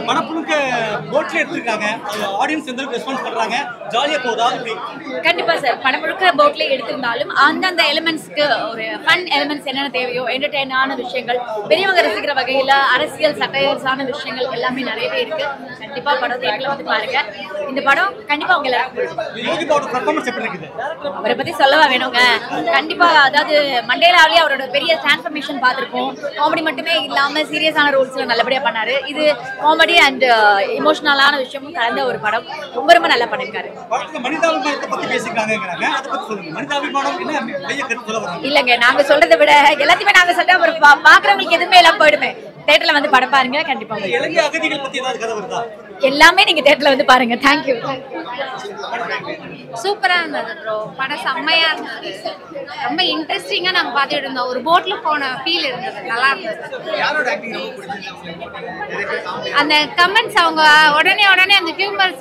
மனப்புழுக்க போட்ல எடுத்துருக்காங்க, ஆடியன்ஸ் எந்த அளவுக்கு ரெஸ்பான்ஸ் பண்றாங்க, ஜாலியா போதா? கண்டிப்பா சார், படம் முழுக்க போட்ல எடுத்திருந்தாலும் அந்தந்த எலிமெண்ட்ஸ்க்கு ஒரு ஃபன் எலிமெண்ட்ஸ் என்னென்ன தேவையோ, என்டர்டெயினான விஷயங்கள், பெரியவங்க ரசிக்கிற வகையில அரசியல் சட்டையர்ஸான விஷயங்கள் எல்லாமே நிறையவே இருக்கு. கண்டிப்பா படம் தேட்டர்ல வந்து பாருங்க. இந்த படம் கண்டிப்பா உங்க எல்லாருக்கும் அவரை பத்தி சொல்லவா வேணுங்க. கண்டிப்பா, அதாவது மண்டேலாவிலேயே அவரோட பெரிய டிரான்ஸ்ஃபர்மேஷன் பார்த்திருப்போம். காமெடி மட்டுமே இல்லாம சீரியஸான ரோல்ஸ்ல நல்லபடியா பண்ணாரு. இது காமெடி அண்ட் எமோஷனலான விஷயமும் கலந்த ஒரு படம். ரொம்ப ரொம்ப நல்லா பண்ணிருக்காரு. இல்லங்க, நாங்க சொல்றதை விட எல்லாத்தையுமே நாங்க சொல்ற ஒரு பாக்குறவங்களுக்கு எதுவுமே எல்லாம் போயிடுமே. தியேட்டர்ல வந்து படம் பாருங்க. கண்டிப்பா எல்லாமே நீங்க தியேட்டர்ல வந்து பாருங்க. தேங்க்யூ. சூப்பரா இருந்தது ப்ரோ. படம் செம்மையா இருந்தது. ரொம்ப இன்ட்ரெஸ்டிங்கா நாங்க பாத்துட்டு இருந்தோம். ஒரு போட்ல போன ஃபீல் இருந்தது. நல்லா இருந்தது. அந்த கமெண்ட்ஸ் அவங்க உடனே அந்த ஹியூமர்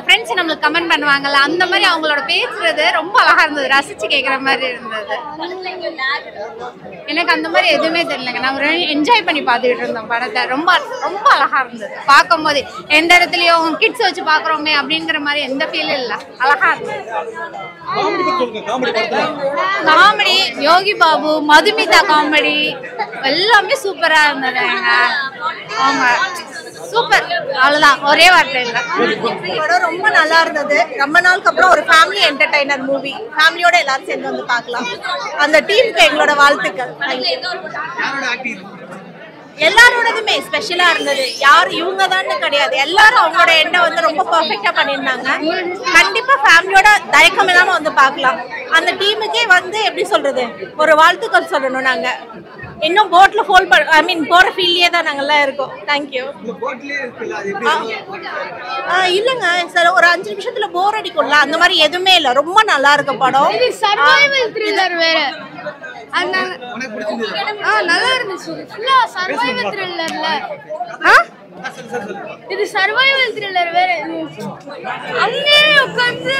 ஃப்ரெண்ட்ஸ் நம்மளுக்கு கமெண்ட் பண்ணுவாங்கல்ல, அந்த மாதிரி அவங்களோட பேசுறது ரொம்ப அழகா இருந்தது. ரசிச்சு கேட்குற மாதிரி இருந்தது. எனக்கு அந்த மாதிரி எதுவுமே தெரியலங்க. நாங்க என்ஜாய் பண்ணி பார்த்துக்கிட்டு இருந்தோம் படத்தை. ரொம்ப ரொம்ப அழகா இருந்தது. பார்க்கும் போது எந்த இடத்துலயும் கிட்ஸ் வச்சு பாக்குறோமே அப்படிங்கிற மாதிரி எந்த ஃபீலும் இல்லை. அழகா இருந்தது. காமெடி யோகி பாபு, மதுமிதா காமெடி எல்லாமே சூப்பரா இருந்தது. ஆமா, சூப்பர். அவ்வளவுதான், ஒரே வார்த்தை இல்லை. படம் ரொம்ப நல்லா இருந்தது. ரொம்ப நாளுக்கு அப்புறம் ஒரு ஃபேமிலி என்டர்டைனர் மூவி. ஃபேமிலியோட எல்லாரும் சேர்ந்து வந்து பார்க்கலாம். அந்த டீமுக்கு எங்களோட வாழ்த்துக்கள். எல்லாரோடதுமே ஸ்பெஷலா இருந்தது. யார் இவங்க தான் கிடையாது, எல்லாரும் அவங்களோட எண்ணெய் வந்து ரொம்ப பர்ஃபெக்டா பண்ணியிருந்தாங்க. கண்டிப்பா ஃபேமிலியோட தயக்கம் இல்லாம வந்து பார்க்கலாம். அந்த டீமுக்கே வந்து எப்படி சொல்றது, ஒரு வாழ்த்துக்கள் சொல்லணும். நாங்க இன்னும் போட்ல போற ஃபீல்லே தான் நாங்கெல்லாம் இருக்கோம். தேங்க்யூ. இல்லைங்க சார், ஒரு 5 நிமிஷத்துல போர் அடிக்கும்ல, அந்த மாதிரி எதுவுமே இல்லை. ரொம்ப நல்லா இருக்கு படம். இது சர்வைவல் த்ரில்லர் வேற. நல்லா இருந்துச்சு. ஃபுல்லா சர்வைவல் த்ரில்லர்ல. இது சர்வைவல் த்ரில்லர் வேற. அங்கே உட்கார்ந்து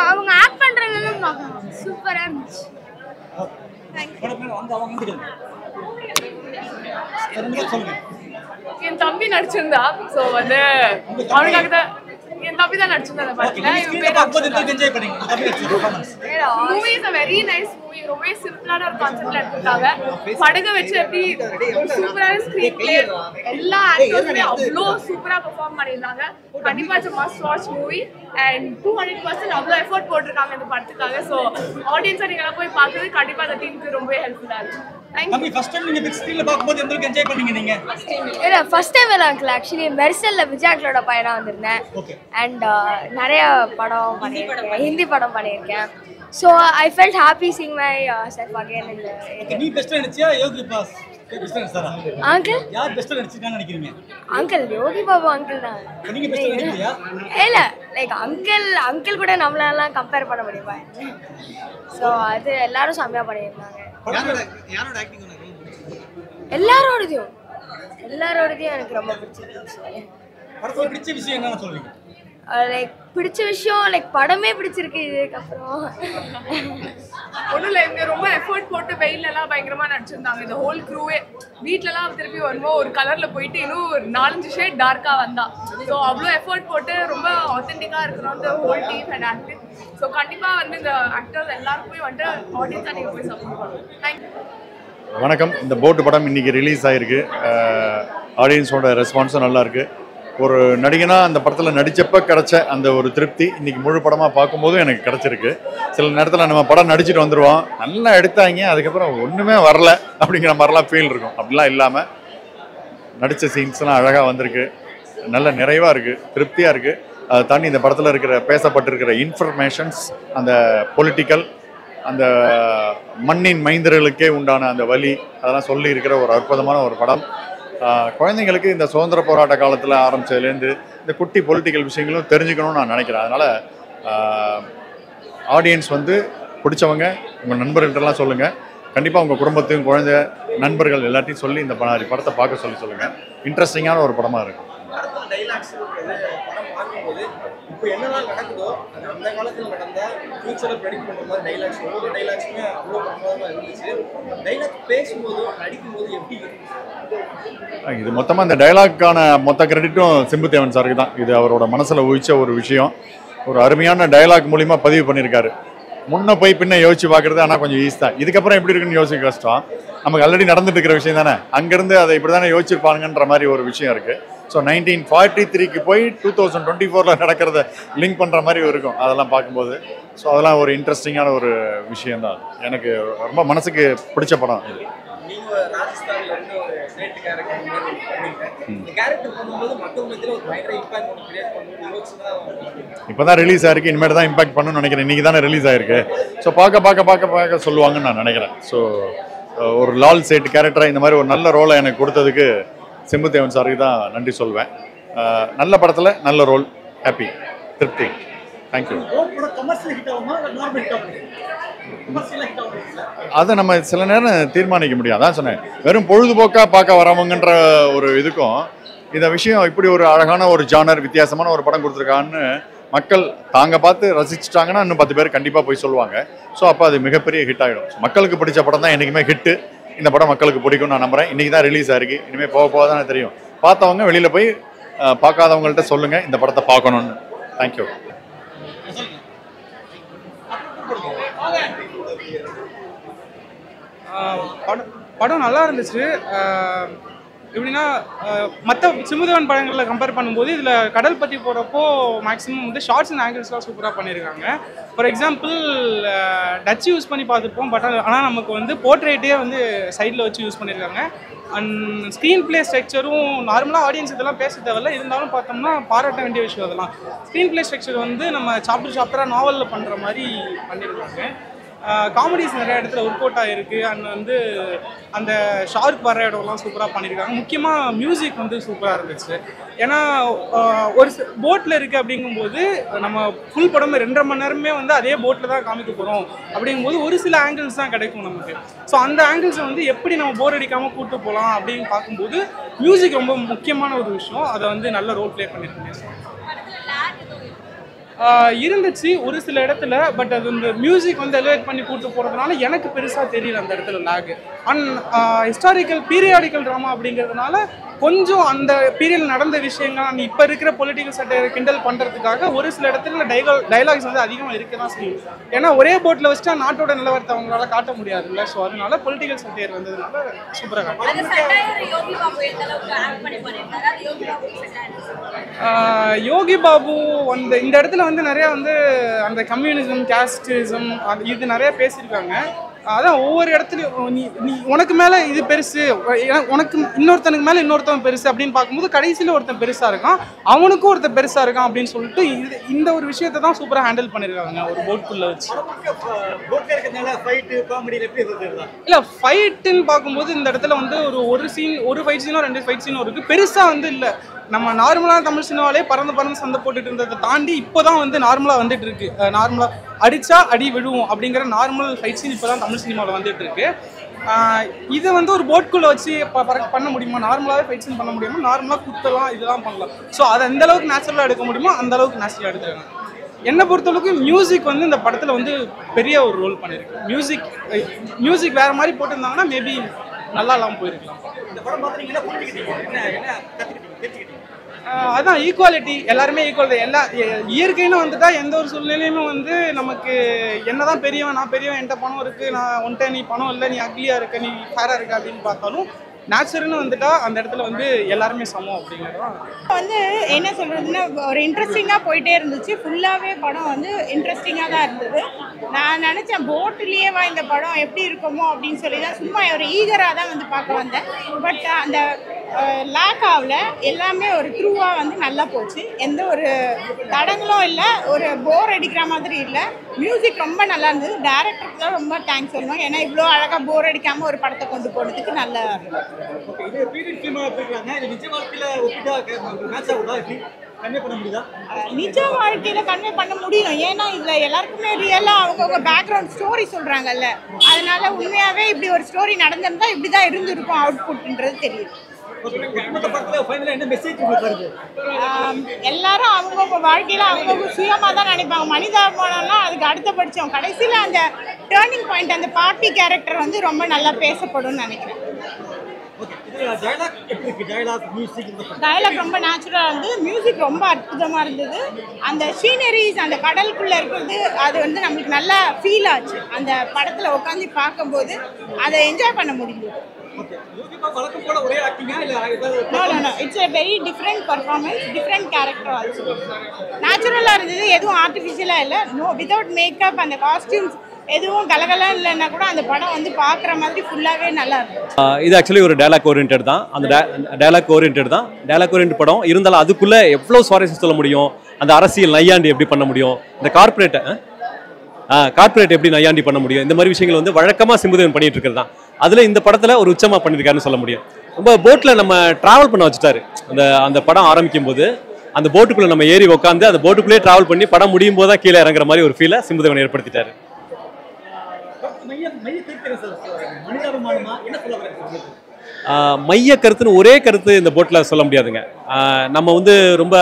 அவங்க ஆக்ட் பண்றதெல்லாம் பார்க்கணும். சூப்பரா இருந்துச்சு. என் தம்பி நடிச்சிருந்தா, சோ வந்து அவனுக்காக தான் என் தம்பி தான் நடிச்சிருந்தா. Movie is a very nice movie. ரொம்ப சிம்பிளான ஒரு கான்செப்ட்ல எடுத்துட்டாங்க. படக வச்சு எப்படி சூப்பரான ஸ்கிரீன் பிளே, எல்லா ஆக்டர்ஸுமே அவ்வளோ சூப்பரா பெர்ஃபார்ம் பண்ணியிருந்தாங்க. கண்டிப்பா it's a must watch movie and 200% அவ்வளோ எஃபோர்ட் போட்டிருக்காங்க இந்த படத்துக்காக. ஸோ ஆடியன்ஸை நீங்க போய் பார்க்கறது கண்டிப்பா அந்த டீமுக்கு ரொம்ப ஹெல்ப்ஃபுல்லா இருக்கும். ஃபர்ஸ்ட் டைம் நீங்க பிக் ஸ்கிரீன்ல பாக்கும்போது எந்த அளவுக்கு என்ஜாய் பண்ணீங்க நீங்க? இல்ல, ஃபர்ஸ்ட் டைம் இல்ல அங்கிள். ஆக்சுவலி மெர்சல்ல விஜயாக்களோட பையனா வந்திருந்தேன். அண்ட் நிறைய படம் பண்ணியிருக்கேன், ஹிந்தி படம் பண்ணியிருக்கேன். So I felt happy seeing myself again in the. நீ பெஸ்ட் நடிச்சியா யோகி பாஸ் பெஸ்ட் நடிச்சாரா? அங்கிள் யார் பெஸ்ட் நடிச்சிருக்கான்னு நினைக்கிறீங்க? அங்கிள் யோகி பாபு அங்கிள் தான். நீங்க பெஸ்ட் நடிச்சியா? இல்ல, லைக் அங்கிள் கூட நம்மளெல்லாம் கம்பேர் பண்ண முடியுமா? ஸோ அது எல்லாரும் செம்மையா பண்ணியிருந்தாங்க. எல்லாரோடதையும் எனக்கு ரொம்ப பிடிச்சிருந்துச்சு. படத்துல பிடிச்ச விஷயம் என்னன்னு சொல்றீங்க? லைக் பிடிச்ச விஷயம், லைக் படமே பிடிச்சிருக்கு. இதுக்கப்புறம் ஒன்றும் இல்லை, இவங்க ரொம்ப எஃபோர்ட் போட்டு வெயிலெல்லாம் பயங்கரமாக நடிச்சிருந்தாங்க. இந்த ஹோல் க்ரூவே வீட்டிலலாம் திருப்பி வரும்போது ஒரு கலரில் போயிட்டு இன்னும் ஒரு 4-5 ஷேட் டார்க்காக வந்தான். ஸோ அவ்வளோ எஃபோர்ட் போட்டு ரொம்ப ஆத்தென்டிக்காக இருக்கிறோம் இந்த whole team and actor. So கண்டிப்பாக வந்து இந்த ஆக்டர்ஸ் எல்லாருக்குமே வந்துட்டு ஆடியன்ஸாக நீங்கள் போய் சப்போர்ட் பண்ணணும். தேங்க்யூ. வணக்கம். இந்த போட்டு படம் இன்றைக்கி ரிலீஸ் ஆகிருக்கு. ஆடியன்ஸோட ரெஸ்பான்ஸும் நல்லாயிருக்கு. ஒரு நடிகனாக அந்த படத்தில் நடித்தப்போ கிடச்ச அந்த ஒரு திருப்தி இன்றைக்கி முழு படமாக பார்க்கும்போதும் எனக்கு கிடச்சிருக்கு. சில நேரத்தில் நம்ம படம் நடிச்சுட்டு வந்துடுவோம், நல்லா எடுத்தாங்க, அதுக்கப்புறம் ஒன்றுமே வரல அப்படிங்கிற மாதிரிலாம் ஃபீல் இருக்கும். அப்படிலாம் இல்லாமல் நடித்த சீன்ஸ்லாம் அழகாக வந்திருக்கு. நல்ல நிறைவாக இருக்குது, திருப்தியாக இருக்குது. அதை தாண்டி இந்த படத்தில் இருக்கிற பேசப்பட்டிருக்கிற இன்ஃபர்மேஷன்ஸ், அந்த பொலிட்டிக்கல், அந்த மண்ணின் மைந்தர்களுக்கே உண்டான அந்த வலி, அதெல்லாம் சொல்லி இருக்கிற ஒரு அற்புதமான ஒரு படம். குழந்தைங்களுக்கு இந்த சுதந்திர போராட்ட காலத்தில் ஆரம்பித்ததுலேருந்து இந்த குட்டி பொலிட்டிக்கல் விஷயங்களும் தெரிஞ்சுக்கணும்னு நான் நினைக்கிறேன். அதனால் ஆடியன்ஸ் வந்து பிடிச்சவங்க உங்கள் நண்பர்கள்ட்டெல்லாம் சொல்லுங்கள். கண்டிப்பாக உங்கள் குடும்பத்தையும் குழந்தை நண்பர்கள் எல்லாத்தையும் சொல்லி இந்த படத்தை பார்க்க சொல்லுங்கள். இன்ட்ரெஸ்டிங்கான ஒரு படமாக இருக்கும். இப்போ என்னெல்லாம் நடக்குதோ அது அந்த காலத்தில் நடந்த ஃபியூச்சரை ப்ரெடிக்ட் பண்ணுற மாதிரி டைலாக்ஸ் ஒவ்வொரு டைலாக்ஸுமே அவ்வளோ பிரமாதமாக இருந்துச்சு. டைலாக் பேசும்போது நடிக்கும்போது எப்படி இது மொத்தமாக இந்த டைலாக்கான மொத்த கிரெடிட்டும் சிம்புதேவன் சாருக்கு தான். இது அவரோட மனசில் ஊழிச்ச ஒரு விஷயம். ஒரு அருமையான டைலாக் மூலிமா பதிவு பண்ணியிருக்காரு. முன்ன போய் பின்ன யோசிச்சு பார்க்குறது ஆனால் கொஞ்சம் ஈஸி தான். இதுக்கப்புறம் எப்படி இருக்குன்னு யோசிக்க கஷ்டம். நமக்கு ஆல்ரெடி நடந்துட்டு இருக்கிற விஷயம் தானே. அங்கேருந்து அதை இப்படி தானே யோசிச்சிருப்பாங்கன்ற மாதிரி ஒரு விஷயம் இருக்குது. ஸோ 1943க்கு போய் 2024 நடக்கிறத லிங்க் பண்ணுற மாதிரி இருக்கும் அதெல்லாம் பார்க்கும்போது. ஸோ அதெல்லாம் ஒரு இன்ட்ரெஸ்டிங்கான ஒரு விஷயந்தான். எனக்கு ரொம்ப மனசுக்கு பிடிச்ச படம் இது. நீங்கள் ராஜஸ்தானில் இருந்து ஒரு ஸ்டேட் கேரக்டர் இந்த கேரக்டர் பண்ணும்போது மக்கள் மத்தியில் ஒரு பயங்கர இம்பாக்ட் ஒன்று கிரியேட் பண்ணணும் யோசிச்சு இப்போ தான் ரிலீஸ் ஆயிருக்கு. இனிமேல் தான் இம்பாக்ட் பண்ணணும்னு நினைக்கிறேன். இன்றைக்கி தானே ரிலீஸ் ஆயிருக்கு. ஸோ பார்க்க சொல்லுவாங்கன்னு நான் நினைக்கிறேன். ஸோ ஒரு லால் சேட் கேரக்டராக இந்த மாதிரி ஒரு நல்ல ரோலை எனக்கு கொடுத்ததுக்கு சிம்புதேவன் சாருக்கு தான் நன்றி சொல்வேன். நல்ல படத்தில் நல்ல ரோல். ஹாப்பி, திருப்தி. தேங்க்யூ. அதை நம்ம சில நேரம் தீர்மானிக்க முடியும். அதான் சொன்னேன், வெறும் பொழுதுபோக்காக பார்க்க வரவங்கன்ற ஒரு இதுக்கும் இந்த விஷயம் இப்படி ஒரு அழகான ஒரு ஜானர் வித்தியாசமான ஒரு படம் கொடுத்துருக்கான்னு மக்கள் தாங்க பார்த்து ரசிச்சிட்டாங்கன்னா இன்னும் 10 பேர் கண்டிப்பாக போய் சொல்லுவாங்க. ஸோ அப்போ அது மிகப்பெரிய ஹிட் ஆகிடும். மக்களுக்கு பிடிச்ச படம் தான் என்றைக்குமே ஹிட்டு. இந்த படம் மக்களுக்கு பிடிக்கும்னு நான் நம்புகிறேன். இன்றைக்கி தான் ரிலீஸ் ஆகிருக்கு. இனிமேல் போக தானே தெரியும். பார்த்தவங்க வெளியில் போய் பார்க்காதவங்கள்ட்ட சொல்லுங்கள் இந்த படத்தை பார்க்கணுன்னு. தேங்க்யூ. படம் நல்லா இருந்துச்சு. எப்படின்னா மற்ற சிம்புதேவன் படங்களில் கம்பேர் பண்ணும்போது இதில் கடல் பற்றி போகிறப்போ மேக்ஸிமம் வந்து ஷார்ட்ஸ் அண்ட் ஆங்கிள்ஸ்லாம் சூப்பராக பண்ணியிருக்காங்க. ஃபார் எக்ஸாம்பிள் டச் யூஸ் பண்ணி பார்த்துருப்போம். பட் ஆனால் நமக்கு வந்து போர்ட்ரேட்டே வந்து சைடில் வச்சு யூஸ் பண்ணியிருக்காங்க. அண்ட் ஸ்க்ரீன் பிளே ஸ்ட்ரக்சரும் நார்மலாக ஆடியன்ஸ் இதெல்லாம் பேச தேவையில்ல. இருந்தாலும் பார்த்தோம்னா பாராட்ட வேண்டிய விஷயம் அதெல்லாம். ஸ்க்ரீன் பிளே ஸ்ட்ரக்சர் வந்து நம்ம சாப்டராக நாவலில் பண்ணுற மாதிரி பண்ணியிருக்காங்க. காமெடிஸ் நிறைய இடத்துல ஒர்க் அவுட் ஆகிருக்கு. அண்ட் வந்து அந்த ஷார்க் வர இடம்லாம் சூப்பராக பண்ணியிருக்காங்க. முக்கியமாக மியூசிக் வந்து சூப்பராக இருந்துச்சு. ஏன்னா ஒரு போட்டில் இருக்குது அப்படிங்கும்போது நம்ம ஃபுல் படமே 2.5 மணி நேரமே வந்து அதே போட்டில் தான் காமிக்க போகிறோம். அப்படிங்கும்போது ஒரு சில ஆங்கிள்ஸ் தான் கிடைக்கும் நமக்கு. ஸோ அந்த ஆங்கிள்ஸை வந்து எப்படி நம்ம போர் அடிக்காமல் கூப்பிட்டு போகலாம் அப்படின்னு பார்க்கும்போது மியூசிக் ரொம்ப முக்கியமான ஒரு விஷயம். அதை வந்து நல்ல ரோல் ப்ளே பண்ணியிருக்கேன். இருந்துச்சு ஒரு சில இடத்துல. பட் அது இந்த மியூசிக் வந்து எலிவேட் பண்ணி கூப்பிட்டு போகிறதுனால எனக்கு பெருசாக தெரியல அந்த இடத்துல lake. And historical periodical drama அப்படிங்கிறதுனால கொஞ்சம் அந்த பீரியட் நடந்த விஷயங்கள் இப்போ இருக்கிற பொலிட்டிக்கல் சட்டையை கிண்டல் பண்ணுறதுக்காக ஒரு சில இடத்துல டைலாக்ஸ் வந்து அதிகமாக இருக்க தான் செய்யும். ஏன்னா ஒரே போட்டில் வச்சுட்டா நாட்டோட நிலவரத்தை அவங்களால காட்ட முடியாது இல்லை. ஸோ அதனால பொலிட்டிக்கல் சட்டையர் வந்ததுனால சூப்பராக யோகி பாபு இந்த இடத்துல வந்து நிறைய வந்து அந்த கம்யூனிசம், கேஸ்டிசம் இது நிறைய பேசியிருக்காங்க. அதான் ஒவ்வொரு இடத்துலையும் நீ உனக்கு மேலே இது பெருசு, உனக்கு இன்னொருத்தனுக்கு மேலே இன்னொருத்தவன் பெருசு அப்படின்னு பார்க்கும்போது கடைசியில் ஒருத்தன் பெருசாக இருக்கான், அவனுக்கும் ஒருத்தன் பெருசாக இருக்கான் அப்படின்னு சொல்லிட்டு இந்த ஒரு விஷயத்தை தான் சூப்பராக ஹேண்டில் பண்ணியிருக்காங்க ஒரு போட்குள்ளே வச்சு. இல்லை ஃபைட்டுன்னு பார்க்கும்போது இந்த இடத்துல வந்து ஒரு ஃபைட் சீனோ 2 ஃபைட் சீனோ இருக்குது. பெருசாக வந்து இல்லை. நம்ம நார்மலாக தமிழ் சினிமாலே பறந்து சண்டை போட்டுட்டு இருந்ததை தாண்டி இப்போ தான் வந்து நார்மலாக வந்துட்டு இருக்கு. நார்மலாக அடித்தா அடி விழுவோம் அப்படிங்கிற நார்மல் ஃபைட் சீன் இப்போ தான் தமிழ் சினிமாவில் வந்துட்டு இருக்கு. இதை வந்து ஒரு போட்குள்ளே வச்சு பண்ண முடியுமா? நார்மலாகவே ஃபைட் சீன் பண்ண முடியுமா? நார்மலாக குத்தலாம் இதெல்லாம் பண்ணலாம். ஸோ அதை எந்த அளவுக்கு நேச்சுரலாக எடுக்க முடியுமோ அந்த அளவுக்கு நேச்சுரலாக எடுத்துருக்காங்க. என்னை பொறுத்தளவுக்கு மியூசிக் வந்து இந்த படத்தில் வந்து பெரிய ஒரு ரோல் பண்ணியிருக்கு. மியூசிக் வேறு மாதிரி போட்டிருந்தாங்கன்னா மேபி நல்லா இல்லாமல் போயிருக்கலாம். அதான் ஈக்குவாலிட்டி, எல்லாருமே ஈக்குவல் தான். இயற்கைன்னு வந்துட்டா எந்த ஒரு சூழ்நிலையுமே வந்து நமக்கு என்னதான் பெரியவன் நான் பெரியவன் என்கிட்ட பணம் இருக்குது, நான் உன்ட்ட நீ பணம் இல்லை, நீ அக்லியாக இருக்க, நீ ஃபேராக இருக்க அப்படின்னு பார்த்தாலும் நேச்சுரல்னு வந்துட்டா அந்த இடத்துல வந்து எல்லாருமே சமம் அப்படிங்கிறதான் வந்து என்ன சொல்கிறதுன்னா ஒரு இன்ட்ரெஸ்டிங்காக போயிட்டே இருந்துச்சு. ஃபுல்லாகவே படம் வந்து இன்ட்ரெஸ்டிங்காக தான் இருந்தது. நான் நினச்சேன் போட்டுலேயேவா இந்த படம் எப்படி இருக்குமோ அப்படின்னு சொல்லி தான் சும்மா ஒரு ஈகராக தான் வந்து பார்க்க வந்தேன். பட் அந்த லேக் ஆகல, எல்லாமே ஒரு த்ரூவாக வந்து நல்லா போச்சு. எந்த ஒரு தடங்களும் இல்லை, ஒரு போர் அடிக்கிற மாதிரி இல்லை. மியூசிக் ரொம்ப நல்லா இருந்தது. டேரக்டருக்கு தான் ரொம்ப தேங்க்ஸ் சொல்லணும். ஏன்னா இவ்வளோ அழகாக போர் அடிக்காமல் ஒரு படத்தை கொண்டு போனதுக்கு நல்லா இருந்தது. நிஜ வாழ்க்கையில கன்வே பண்ண முடியும். ஏன்னா இதுல எல்லாருக்குமே ரியலா அவங்கவுங்க பேக்ரவுண்ட் ஸ்டோரி சொல்றாங்கல்ல, அதனால உண்மையாவே இப்படி ஒரு ஸ்டோரி நடந்திருந்தா இப்படிதான் இருந்திருக்கும் அவுட்புட்ன்றது தெரியுது. இந்த படத்துல ஃபைனலா என்ன மெசேஜ் உங்களுக்கு வருது? எல்லாரும் அவங்க வாழ்க்கையில அவங்க சுயமா தான் நினைப்பாங்க. மனிதாபிமானம்னா அதுக்கு அடுத்த பட்சம். கடைசியில அந்த டேர்னிங் பாயிண்ட் அந்த பார்ட்டி கேரக்டர் வந்து ரொம்ப நல்லா பேசப்படும்னு நினைக்கிறேன். டயலாக் ரொம்ப நேச்சுரலா இருந்தது. மியூசிக் ரொம்ப அற்புதமா இருந்தது. அந்த சீனரிஸ் அந்த கடலுக்குள்ள இருக்கிறது அது வந்து நம்மளுக்கு நல்லா ஃபீல் ஆச்சு. அந்த படத்துல உட்காந்து பார்க்கும்போது அதை என்ஜாய் பண்ண முடியுது. No. It's a very different performance, different character also. நேச்சுரலா இருந்தது. எதுவும் ஆர்டிஃபிஷியலா இல்லை. நோ வித்தவுட் மேக்கப் அந்த காஸ்டியூம்ஸ் எதுவும் கலகலா இல்லைன்னா கூட அந்த படம் வந்து பார்க்குற மாதிரி ஃபுல்லாகவே நல்லா இருக்கும். இது ஆக்சுவலி ஒரு டயலாக் ஓரியன்ட் தான். அந்த டயலாக் ஓரியன்ட் படம் இருந்தாலும் அதுக்குள்ளே எவ்வளோ சுவாரஸ்யம் சொல்ல முடியும், அந்த அரசியல் நையாண்டி எப்படி பண்ண முடியும், இந்த கார்பரேட் எப்படி நையாண்டி பண்ண முடியும், இந்த மாதிரி விஷயங்கள் வந்து வழக்கமாக சிம்புதேவன் பண்ணிட்டு இருக்கிறது தான். அதில் இந்த படத்தில் ஒரு உச்சமாக பண்ணியிருக்காருன்னு சொல்ல முடியும். ரொம்ப போட்டில் நம்ம ட்ராவல் பண்ண வச்சுட்டாரு. அந்த படம் ஆரம்பிக்கும் போது அந்த போட்டுக்குள்ளே நம்ம ஏறி உட்காந்து அந்த போட்டுக்குள்ளேயே ட்ராவல் பண்ணி படம் முடியும் போது தான் கீழே இறங்குற மாதிரி ஒரு ஃபீலை சிம்புதேவன் ஏற்படுத்திட்டாரு. மைய கருத்துன்னு ஒரே கருத்து இந்த போட்டில் சொல்ல முடியாதுங்க. நம்ம வந்து ரொம்ப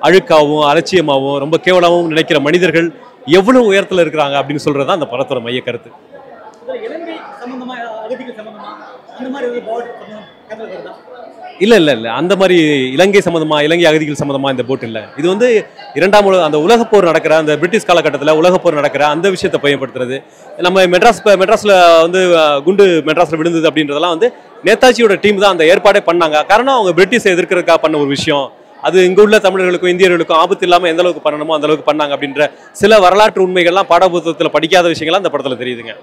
அழுக்காகவும் அலட்சியமாகவும் ரொம்ப கேவலமாகவும் நினைக்கிற மனிதர்கள் எவ்வளவு உயரத்தில் இருக்கிறாங்க அப்படின்னு சொல்றது தான் அந்த படத்தோட மைய கருத்து. இல்லை அந்த மாதிரி இலங்கை அகதிகள் சம்மந்தமாக இந்த போட் இல்லை. இது வந்து அந்த உலகப்போர் நடக்கிற அந்த பிரிட்டிஷ் காலகட்டத்தில் உலகப்போர் நடக்கிற அந்த விஷயத்தை பயன்படுத்துறது. நம்ம மெட்ராஸில் வந்து குண்டு மெட்ராஸில் விழுந்தது அப்படின்றதெல்லாம் வந்து நேதாஜியோட டீம் தான் அந்த ஏற்பாடே பண்ணாங்க. காரணம் அவங்க பிரிட்டிஷை எதிர்க்கிறதுக்காக பண்ண ஒரு விஷயம். அது இங்கே உள்ள தமிழர்களுக்கும் இந்தியர்களுக்கும் ஆபத்து இல்லாமல் எந்த அளவுக்கு பண்ணணுமோ அந்த அளவுக்கு பண்ணாங்க அப்படின்ற சில வரலாற்று உண்மைகள்லாம் பாடப்புத்தகத்தில் படிக்காத விஷயங்கள்லாம் அந்த படத்தில் தெரியுதுங்க.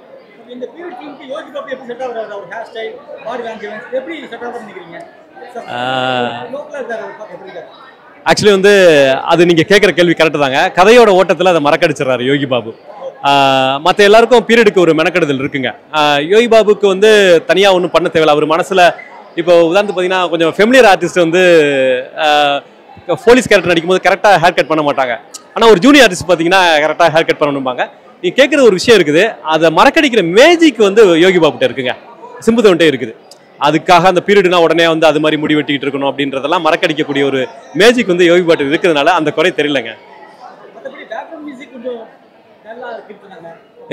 ஆக்சுவலி வந்து அது நீங்கள் கேட்குற கேள்வி கரெக்டு தாங்க. கதையோட ஓட்டத்தில் அதை மறக்கடிச்சிடறாரு யோகி பாபு. மற்ற எல்லாருக்கும் பீரியடுக்கு ஒரு மெனக்கெடுதல் இருக்குங்க. யோகி பாபுக்கு வந்து தனியாக ஒன்றும் பண்ண தேவையில்லை. அவர் மனசில் இப்போ உதாரணத்துக்கு பார்த்தீங்கன்னா கொஞ்சம் ஃபெமிலியர் ஆர்டிஸ்ட் வந்து போலீஸ் கேரக்டர் நடிக்கும்போது கரெக்டாக ஹேர் கட் பண்ண மாட்டாங்க. ஆனால் ஒரு ஜூனியர் ஆர்டிஸ்ட் பார்த்தீங்கன்னா கரெக்டாக ஹேர் கட் பண்ணணும்பாங்க. நீங்கள் கேட்குற ஒரு விஷயம் இருக்குது, அதை மறக்கடிக்கிற மேஜிக் வந்து யோகி பாபுகிட்ட இருக்குங்க, சிம்புதேவன்கிட்ட இருக்குது. அதுக்காக அந்த பீரியட்னா உடனே வந்து அது மாதிரி முடி வெட்டிக்கிட்டு இருக்கணும் அப்படின்றதெல்லாம் மறக்கடிக்கக்கூடிய ஒரு மேஜிக் வந்து யோகி பாட்டு இருக்கிறதுனால அந்த குறை தெரியலங்க.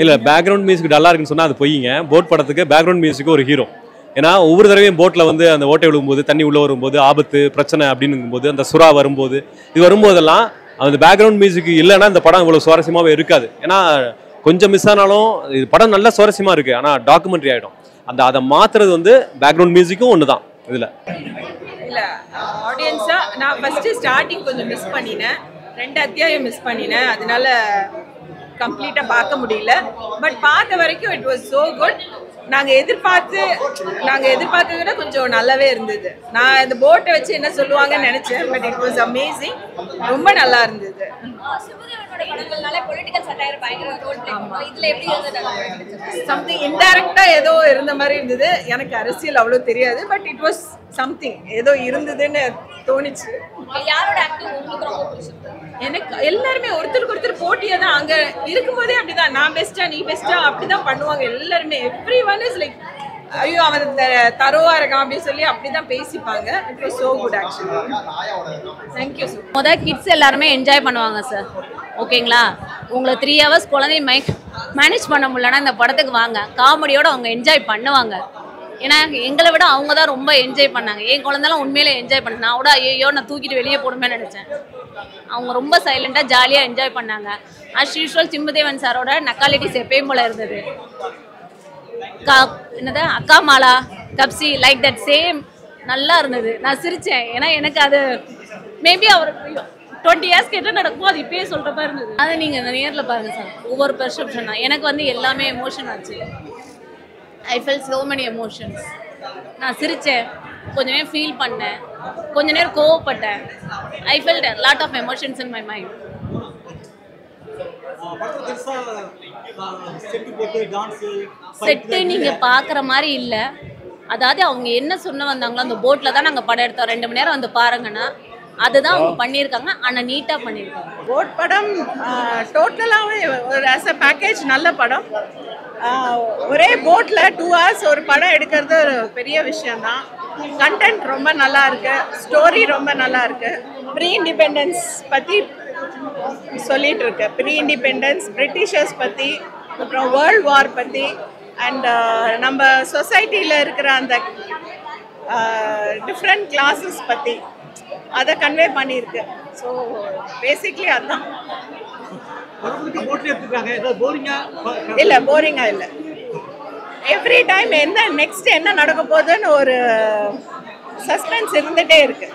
இல்லை பேக்ரவுண்ட் மியூசிக் டல்லாக இருக்குன்னு சொன்னால் அது பொய்யுங்க. போட் படத்துக்கு பேக்ரவுண்ட் மியூசிக்கு ஒரு ஹீரோ. ஏன்னா ஒவ்வொரு தடவையும் போட்டில் வந்து அந்த ஓட்டை விழும்போது தண்ணி உள்ளே வரும்போது ஆபத்து பிரச்சனை அப்படின்னும்போது அந்த சுறா வரும்போது வரும்போதெல்லாம் அந்த பேக்ரவுண்ட் மியூசிக் இல்லைன்னா இந்த படம் இவ்வளோ சுவாரஸ்யமாகவே இருக்காது. ஏன்னா கொஞ்சம் மிஸ் ஆனாலும் இது படம் நல்ல சுவாரஸ்யமாக இருக்குது, ஆனால் டாக்குமெண்ட்ரி ஆகிடும். அதை மாற்றுறது வந்து பேக்ரவுண்ட் மியூசிக்கும் ஒன்று தான் இதில். இல்லை ஆடியன்ஸாக நான் ஃபஸ்ட்டு ஸ்டார்டிங் கொஞ்சம் மிஸ் பண்ணினேன், 2 அத்தியாயம் மிஸ் பண்ணினேன். அதனால கம்ப்ளீட்டாக பார்க்க முடியல. பட் பார்த்த வரைக்கும் இட் வாஸ் ஸோ குட். நாங்கள் எதிர்பார்த்ததை விட கொஞ்சம் நல்லாவே இருந்தது. நான் இந்த போட்டை வச்சு என்ன சொல்லுவாங்கன்னு நினச்சேன், பட் இட் வாஸ் அமேசிங். ரொம்ப நல்லா இருந்தது. சம்திங் இன்டைரக்டா ஏதோ இருந்த மாதிரி இருந்தது. எனக்கு அரசியல் அவ்வளோ தெரியாது, பட் இட் வாஸ் சம்திங் ஏதோ இருந்ததுன்னு தோணுச்சு. எனக்கு எல்லாருமே ஒருத்தருக்கு ஒருத்தர் போட்டியா தான் அங்க இருக்கும்போதே அப்படிதான், நான் பெஸ்டா நீ பெஸ்டா அப்படிதான் பண்ணுவாங்க எல்லாருமே. எவ்ரி ஒன் இஸ் லைக் ஐயோ அவன் தரோவா இருக்கான் அப்படின்னு சொல்லி அப்படிதான் பேசிப்பாங்க. It was so good actually. Thank you sir. முதல் கிட்ஸ் எல்லாருமே என்ஜாய் பண்ணுவாங்க சார், ஓகேங்களா? உங்களை 3 hours குழந்தை மேனேஜ் பண்ண முடியலன்னா இந்த படத்துக்கு வாங்க, காமெடியோட அவங்க என்ஜாய் பண்ணுவாங்க. ஏன்னா எங்களை விட அவங்க தான் ரொம்ப என்ஜாய் பண்ணாங்க. என் குழந்தைலாம் உண்மையிலே என்ஜாய் பண்ணேன். நான் கூட ஐயோ நான் தூக்கிட்டு வெளியே போடுமே நினச்சேன். அவங்க ரொம்ப சைலண்டாக ஜாலியாக என்ஜாய் பண்ணாங்க. அஸ் யூஷுவல் சிம்புதேவன் சாரோட நக்காலிட்டிஸ் எப்பயும் போல இருந்தது. என்னது அக்கா மாலா கப்சி லைக் தட் சேம் நல்லா இருந்தது. நான் சிரித்தேன். ஏன்னா எனக்கு அது மேபி அவர் 20 years கேட்ட நடக்கும், அது இப்பயே சொல்கிற மாதிரி இருந்தது. அதை நீங்கள் நேரில் பாருங்கள் சார், ஒவ்வொரு பெர்செப்ஷன் தான். எனக்கு வந்து எல்லாமே எமோஷன் ஆச்சு. I felt so many emotions. நான் சிரித்தேன், கொஞ்ச நேரம் ஃபீல் பண்ணேன், கொஞ்ச நேரம் கோவப்பட்டேன். I felt a lot of emotions in my mind. Set நீங்கள் பார்க்குற மாதிரி இல்லை. அதாவது அவங்க என்ன சொன்ன வந்தாங்களோ அந்த போட்டில் தான் நாங்கள் படம் எடுத்தோம். 2 மணி நேரம் வந்து பாருங்கன்னா அதுதான் அவங்க பண்ணியிருக்காங்க. ஆனால் நீட்டாக பண்ணியிருக்காங்க. போட் படம் டோட்டலாகவே ஒரு ஆஸ் அ பேக்கேஜ் நல்ல படம். ஒரே போட்டில் 2 hours ஒரு படம் எடுக்கிறது ஒரு பெரிய விஷயம்தான். கண்டென்ட் ரொம்ப நல்லா இருக்கு, ஸ்டோரி ரொம்ப நல்லா இருக்கு. ப்ரீ இண்டிபெண்டன்ஸ் பற்றி சொல்லிட்டு இருக்கு. ப்ரீ இண்டிபெண்டன்ஸ், பிரிட்டிஷர்ஸ் பற்றி, அப்புறம் வேர்ல்ட் வார் பற்றி, அண்ட் நம்ம சொசைட்டியில் இருக்கிற அந்த டிஃப்ரெண்ட் கிளாஸஸ் பற்றி அதை கன்வே பண்ணியிருக்கு. ஸோ பேசிக்லி அதுதான். இல்லை, போரிங்காக இல்லை. எவ்ரி டைம் என்ன நெக்ஸ்ட் என்ன நடக்க போகுதுன்னு ஒரு சஸ்பென்ஸ் இருந்துகிட்டே இருக்கு.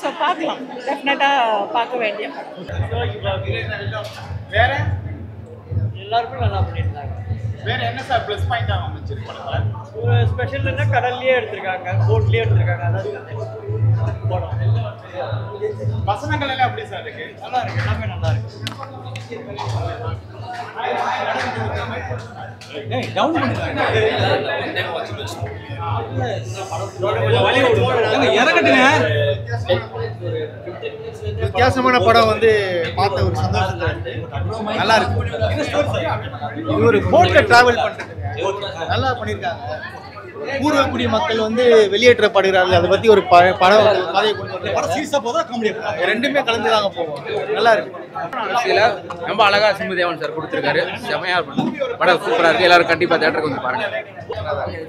ஸோ பார்க்கலாம், டெஃபினட்டாக பார்க்க வேண்டிய. வேற எல்லாருக்கும் நல்லா பண்ணியிருந்தாங்க. வேற என்ன சார் ப்ளஸ் பாயிண்ட் அமைச்சிருப்பாங்க? ஒரு ஸ்பெஷல் என்ன கடல்லையே எடுத்திருக்காங்க, போட்லேயே எடுத்திருக்காங்க. அதாவது படம் வசனங்கள் எல்லாம் எப்படி சார் இருக்கு? நல்லா இருக்கு, எல்லாமே நல்லா இருக்கு. டவுன் வித்தியாசமான படம் வந்து பார்த்த ஒரு சந்தோஷத்தை நல்லா இருக்கு. இது ஒரு போட்ல டிராவல் பண்றது நல்லா பண்ணியிருக்காங்க. பூர்வக்குடி மக்கள் வந்து வெளியேற்றப்படுகிறார்கள், அதை பத்தி ஒரு படம் கதையை கொண்டு வந்து ரெண்டுமே கலந்துதாங்க போவோம். நல்லா இருக்கு. ரொம்ப அழகா சிம்புதேவன் சார் கொடுத்துருக்காரு. செமையா படம் சூப்பரா இருக்கு. எல்லாரும் கண்டிப்பா தியேட்டருக்கு வந்து பாருங்க.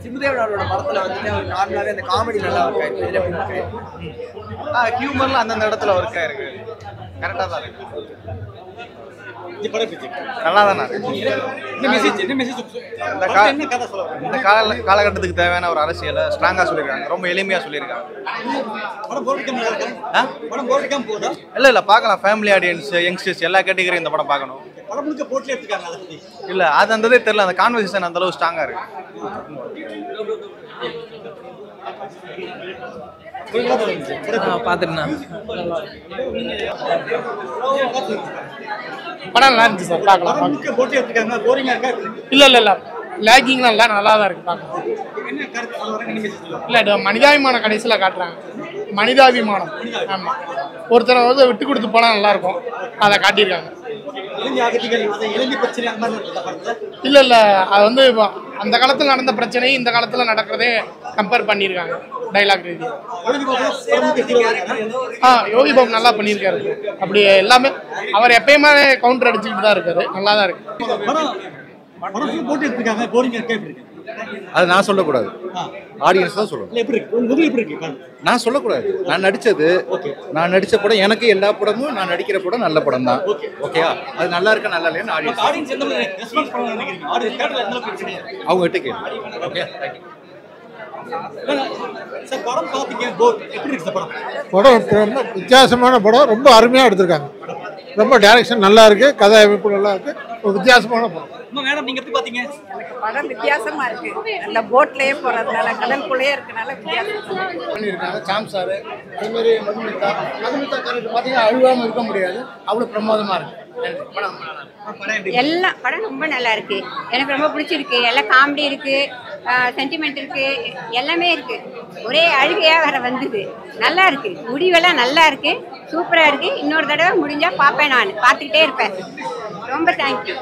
சிம்புதேவன் அவரோட படத்துல வந்து நார்மலாவே அந்த காமெடி நல்லா இருக்கு, ஹியூமர்லாம் அந்தந்த இடத்துல ஒர்க் ஆயிருக்கு. கரெக்டா தான் இருக்கு. நல்லா தானே இந்த காலகட்டத்துக்கு தேவையான ஒரு அரசியலை ஸ்ட்ராங்கா சொல்லியிருக்காங்க. ரொம்ப எளிமையா சொல்லியிருக்காங்க. இல்ல இல்ல பார்க்கலாம். ஃபேமிலி ஆடியன்ஸ், யங்ஸ்டர்ஸ் எல்லா கேட்டகரியும் இந்த படம் பார்க்கணும். இல்ல அது அந்த தெரியல, அந்த கான்வர்சேஷன் அந்த அளவு ஸ்ட்ராங்கா இருக்கு. பாத்துட்டேன். படம் நல்லா இருந்துச்சு சார், பார்க்கலாம். இல்லை இல்லை இல்லை, லேக்கிங்லாம் இல்லை, நல்லா தான் இருக்கு பார்க்கலாம். இல்லை, இது மனிதாபிமான கடைசியில் காட்டுறாங்க. மனிதாபிமானம். ஆமாம், ஒருத்தரை வந்து விட்டு கொடுத்து போனால் நல்லாயிருக்கும், அதை காட்டியிருக்காங்க. இல்லை இல்லை, அது வந்து இப்போ அந்த காலத்தில் நடந்த பிரச்சனையும் இந்த காலத்தில் நடக்கிறதே கம்பேர் பண்ணியிருக்காங்க டைலாக் ரீதி. யோகி பாபு நல்லா பண்ணியிருக்காரு. அப்படி எல்லாமே அவர் எப்பயுமே கவுண்டர் அடிச்சுக்கிட்டு தான் இருக்காரு. நல்லா தான் இருக்கு. அது நான் சொல்லக்கூடாது, ஆடியன்ஸ் தான் சொல்லணும். நான் சொல்லக்கூடாது. நான் நடிச்ச படம், எனக்கு எல்லா படமும் நான் நடிக்கிற படம் நல்ல படம் தான். ஓகேயா? அது நல்லா இருக்கா நல்லா இல்லைன்னு அவங்க கிட்ட கேள்வி. ஓகே, படம் வித்தியாசமான படம், ரொம்ப அருமையாக எடுத்திருக்காங்க. ரொம்ப டைரக்ஷன் நல்லா இருக்கு, கதை அமைப்பு நல்லா இருக்கு. ஒரு வித்தியாசமான படம். மேடம், நீங்க எப்படி பாத்தீங்க? படம் வித்தியாசமா இருக்கு. அந்த போட்லயே போறதுனால, கடலுக்குள்ளேயே இருக்கனால வித்தியாசமா பண்ணியிருக்காங்க. சாம் சார், அதே மாதிரி மதுமிதா கேரக்டர் பார்த்தீங்கன்னா அழுவாமல் இருக்க முடியாது, அவ்வளோ பிரமாதமாக இருக்கு. எல்லாம் படம் ரொம்ப நல்லா இருக்கு. எனக்கு ரொம்ப பிடிச்சிருக்கு. எல்லாம் காமெடி இருக்கு, சென்டிமெண்ட் இருக்கு, எல்லாமே இருக்கு. ஒரே அழுகையா வேற வந்தது. நல்லா இருக்கு, முடிவெல்லாம் நல்லா இருக்கு, சூப்பரா இருக்கு. இன்னொரு தடவை முடிஞ்சா பார்ப்பேன், நான் பார்த்துக்கிட்டே இருப்பேன். ரொம்ப தேங்க்யூ.